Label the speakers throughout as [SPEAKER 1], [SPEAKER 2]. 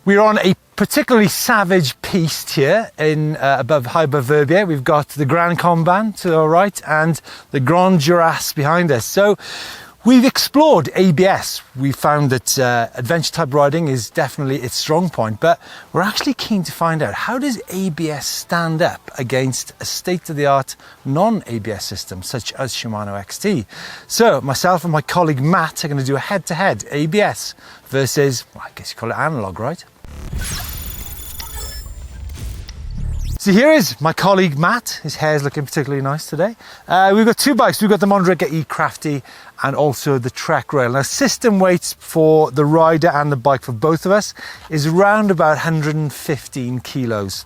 [SPEAKER 1] We're on a particularly savage piste here in high above Verbier. We've got the Grand Comban to our right and the Grand Jurasse behind us. So we've explored ABS. We found that adventure type riding is definitely its strong point, but we're actually keen to find out, how does ABS stand up against a state-of-the-art non-ABS system such as Shimano XT? So myself and my colleague Matt are going to do a head-to-head ABS versus, well, I guess you call it Analogue, right? So here is my colleague Matt. His hair's looking particularly nice today. We've got two bikes. We've got the Mondraker E Crafty and also the Trek Rail. Now, system weight for the rider and the bike for both of us is around about 115 kilos.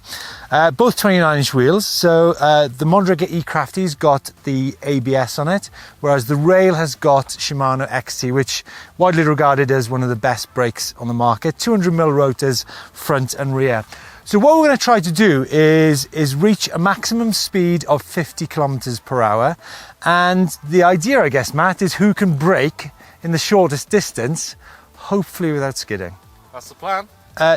[SPEAKER 1] Both 29-inch wheels. So the Mondraker E Crafty's got the ABS on it, whereas the Rail has got Shimano XT, which widely regarded as one of the best brakes on the market. 200mm rotors, front and rear. So what we're going to try to do is reach a maximum speed of 50 kilometers per hour. And the idea, I guess, Matt, is who can brake in the shortest distance, hopefully without skidding.
[SPEAKER 2] That's the plan.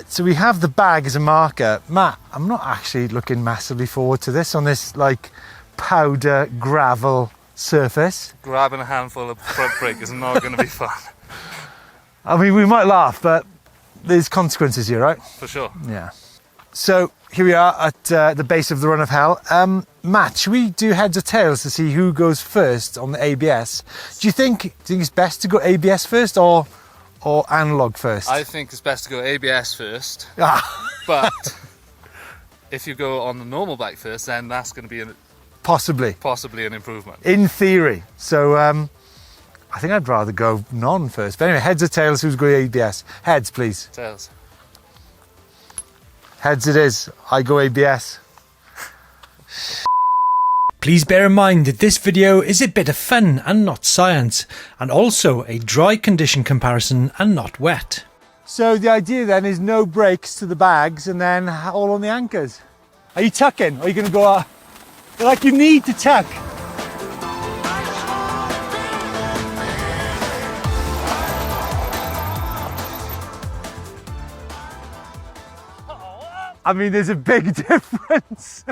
[SPEAKER 1] So we have the bag as a marker. Matt, I'm not actually looking massively forward to this on this like powder gravel surface.
[SPEAKER 2] Grabbing a handful of front brake is not going to be fun.
[SPEAKER 1] I mean, we might laugh, but there's consequences here, right?
[SPEAKER 2] For sure.
[SPEAKER 1] Yeah. So here we are at the base of the Run of Hell. Matt, should we do heads or tails to see who goes first on the ABS? Do you think it's best to go ABS first or Analogue first?
[SPEAKER 2] I think it's best to go ABS first.
[SPEAKER 1] Ah.
[SPEAKER 2] But if you go on the normal bike first, then that's going to be
[SPEAKER 1] possibly
[SPEAKER 2] an improvement.
[SPEAKER 1] In theory. So I think I'd rather go non first. But anyway, heads or tails, who's going ABS? Heads, please.
[SPEAKER 2] Tails.
[SPEAKER 1] Heads it is. I go ABS.
[SPEAKER 3] Please bear in mind that this video is a bit of fun and not science, and also a dry condition comparison and not wet.
[SPEAKER 1] So the idea then is no brakes to the bags and then all on the anchors. Are you tucking? Or are you going to go like you need to tuck? I mean, there's a big difference.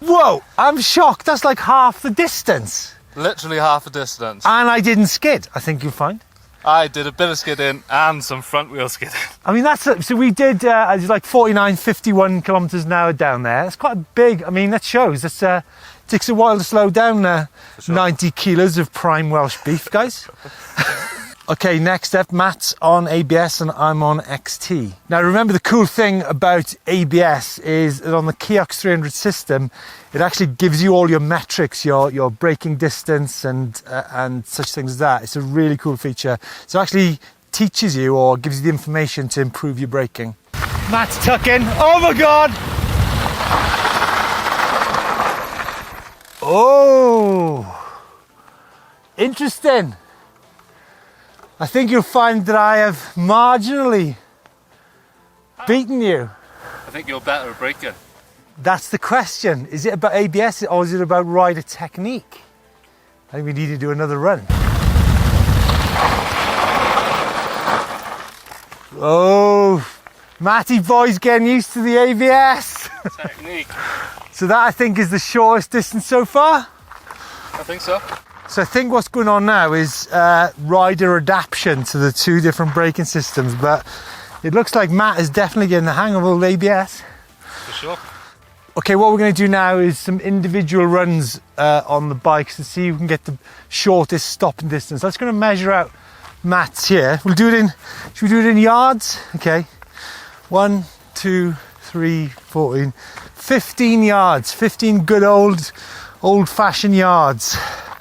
[SPEAKER 1] Whoa, I'm shocked. That's like half the distance.
[SPEAKER 2] Literally half the distance.
[SPEAKER 1] And I didn't skid, I think you'll find.
[SPEAKER 2] I did a bit of skidding and some front wheel skidding.
[SPEAKER 1] I mean, so we did like 49, 51 kilometers an hour down there. It's quite a big, I mean, that shows. It takes a while to slow down sure. 90 kilos of prime Welsh beef, guys. Okay, next up, Matt's on ABS and I'm on XT. Now remember, the cool thing about ABS is that on the Kiox 300 system, it actually gives you all your metrics, your braking distance and such things as that. It's a really cool feature. So it actually teaches you or gives you the information to improve your braking. Matt's tucking. Oh my God! Oh! Interesting. I think you'll find that I have marginally beaten you.
[SPEAKER 2] I think you're better at braking.
[SPEAKER 1] That's the question. Is it about ABS or is it about rider technique? I think we need to do another run. Oh, Matty boy's getting used to the ABS.
[SPEAKER 2] Technique.
[SPEAKER 1] So that, I think, is the shortest distance so far?
[SPEAKER 2] I think so.
[SPEAKER 1] So I think what's going on now is rider adaptation to the two different braking systems, but it looks like Matt is definitely getting the hang of all the ABS.
[SPEAKER 2] For sure.
[SPEAKER 1] Okay, what we're going to do now is some individual runs on the bikes to see who can get the shortest stopping distance. That's going to measure out Matt's here. We'll do it in, should we do it in yards? Okay. 1, 2, 3, 14, 15 yards. 15 good old-fashioned yards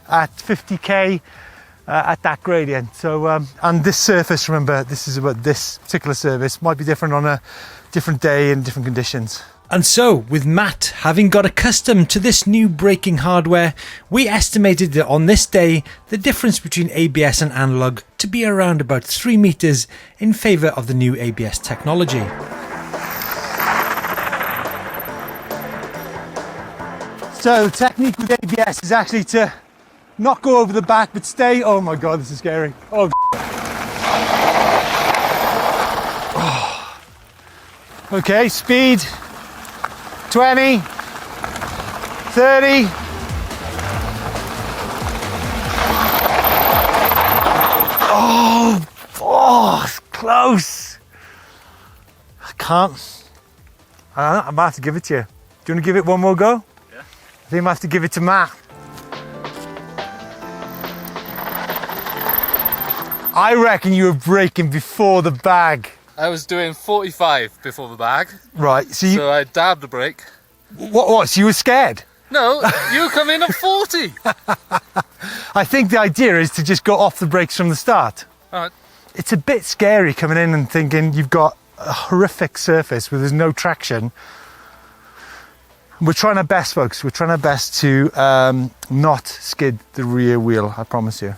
[SPEAKER 1] at 50k at that gradient. So and this surface, remember, this is about this particular surface, might be different on a different day and different conditions.
[SPEAKER 3] And so, with Matt having got accustomed to this new braking hardware, we estimated that on this day the difference between ABS and Analogue to be around about 3 meters in favour of the new ABS technology.
[SPEAKER 1] So the technique with ABS is actually to not go over the back but stay, oh my God, this is scary. Oh, Okay, speed 20, 30. Oh, it's close. I can't. I'm about to give it to you. Do you want to give it one more go?
[SPEAKER 2] Yeah.
[SPEAKER 1] I think I'm going to have to give it to Matt. I reckon you were braking before the bag.
[SPEAKER 2] I was doing 45 before the bag,
[SPEAKER 1] Right,
[SPEAKER 2] so I dabbed the brake.
[SPEAKER 1] What, so you were scared?
[SPEAKER 2] No, you come in at 40.
[SPEAKER 1] I think the idea is to just go off the brakes from the start.
[SPEAKER 2] All right.
[SPEAKER 1] It's a bit scary coming in and thinking you've got a horrific surface where there's no traction. We're trying our best, folks. We're trying our best to not skid the rear wheel, I promise you.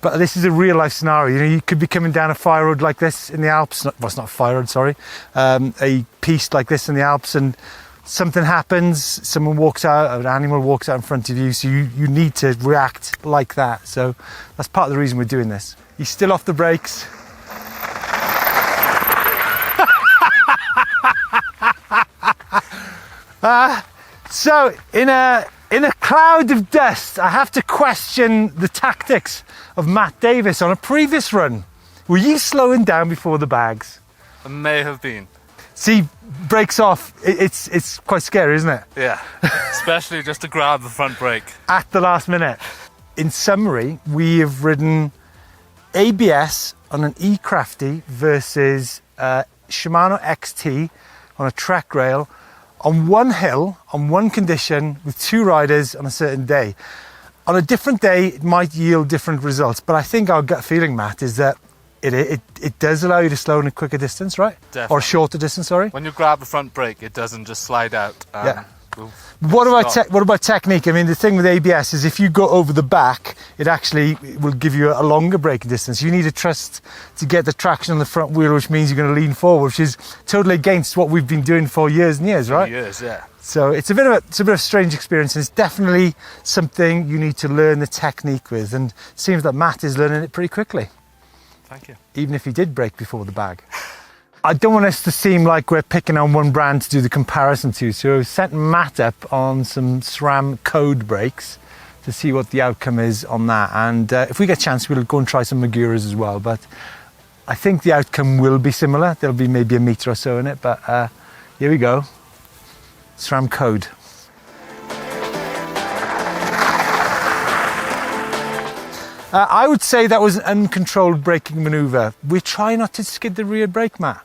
[SPEAKER 1] But this is a real life scenario. You know, you could be coming down a fire road like this in the Alps. Well, it's not a fire road, sorry. A piste like this in the Alps, and something happens, someone walks out, an animal walks out in front of you, so you need to react like that. So that's part of the reason we're doing this. You're still off the brakes. So in a cloud of dust, I have to question the tactics of Matt Davies on a previous run. Were you slowing down before the bags?
[SPEAKER 2] I may have been.
[SPEAKER 1] See, brakes off, it's quite scary, isn't it?
[SPEAKER 2] Yeah, especially just to grab the front brake.
[SPEAKER 1] At the last minute. In summary, we have ridden ABS on an eCrafty versus Shimano XT on a trek rail on one hill, on one condition, with two riders on a certain day. On a different day, it might yield different results, but I think our gut feeling, Matt, is that it does allow you to slow in a quicker distance, right?
[SPEAKER 2] Definitely.
[SPEAKER 1] Or a shorter distance, sorry.
[SPEAKER 2] When you grab the front brake, it doesn't just slide out.
[SPEAKER 1] Yeah.
[SPEAKER 2] We'll
[SPEAKER 1] What
[SPEAKER 2] stop.
[SPEAKER 1] about technique? I mean, the thing with ABS is if you go over the back, it actually will give you a longer braking distance. You need to trust to get the traction on the front wheel, which means you're going to lean forward, which is totally against what we've been doing for years and years, right?
[SPEAKER 2] Years, yeah.
[SPEAKER 1] So it's a bit of a strange experience, and it's definitely something you need to learn the technique with. And it seems that Matt is learning it pretty quickly,
[SPEAKER 2] Thank you.
[SPEAKER 1] even if he did brake before the bag. I don't want us to seem like we're picking on one brand to do the comparison to, so I've set Matt up on some SRAM code brakes to see what the outcome is on that. And if we get a chance, we'll go and try some Maguras as well. But I think the outcome will be similar. There'll be maybe a metre or so in it, but here we go. SRAM code. I would say that was an uncontrolled braking manoeuvre. We try not to skid the rear brake, Matt.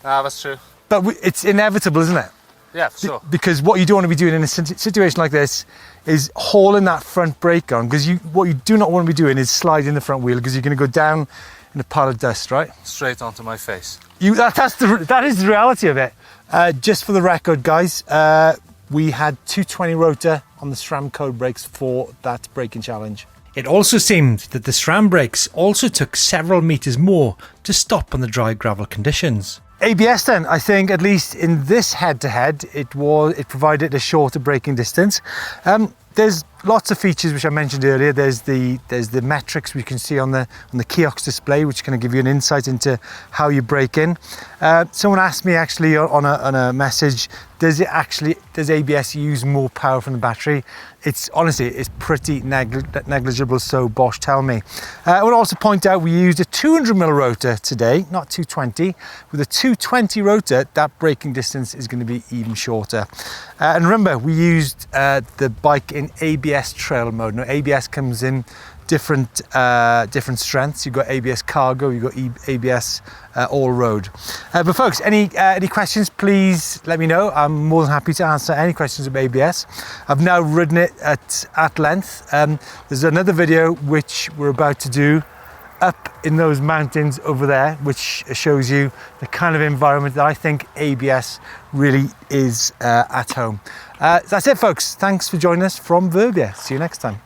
[SPEAKER 2] Ah, that's true.
[SPEAKER 1] But it's inevitable, isn't it?
[SPEAKER 2] Yeah, for sure.
[SPEAKER 1] Because what you don't want to be doing in a situation like this is hauling that front brake on, because what you do not want to be doing is sliding the front wheel, because you're going to go down in a pile of dust, right?
[SPEAKER 2] Straight onto my face.
[SPEAKER 1] That is the reality of it. Just for the record, guys, we had 220 rotor on the SRAM code brakes for that braking challenge.
[SPEAKER 3] It also seemed that the SRAM brakes also took several metres more to stop on the dry gravel conditions.
[SPEAKER 1] ABS then, I think, at least in this head-to-head, it provided a shorter braking distance. There's lots of features which I mentioned earlier. There's the metrics we can see on the kiosk display, which kind of give you an insight into how you brake in. Someone asked me actually on a message, does ABS use more power from the battery? It's pretty negligible, so Bosch tell me. I would also point out we used a 200mm rotor today, not 220. With a 220 rotor, that braking distance is going to be even shorter. And remember, we used the bike in ABS trail mode. Now, ABS comes in different strengths. You've got ABS cargo, you've got ABS all road. But folks, any questions, please let me know. I'm more than happy to answer any questions about ABS. I've now ridden it at length. There's another video which we're about to do up in those mountains over there, which shows you the kind of environment that I think ABS really is at home. That's it, folks. Thanks for joining us from Verbia. See you next time.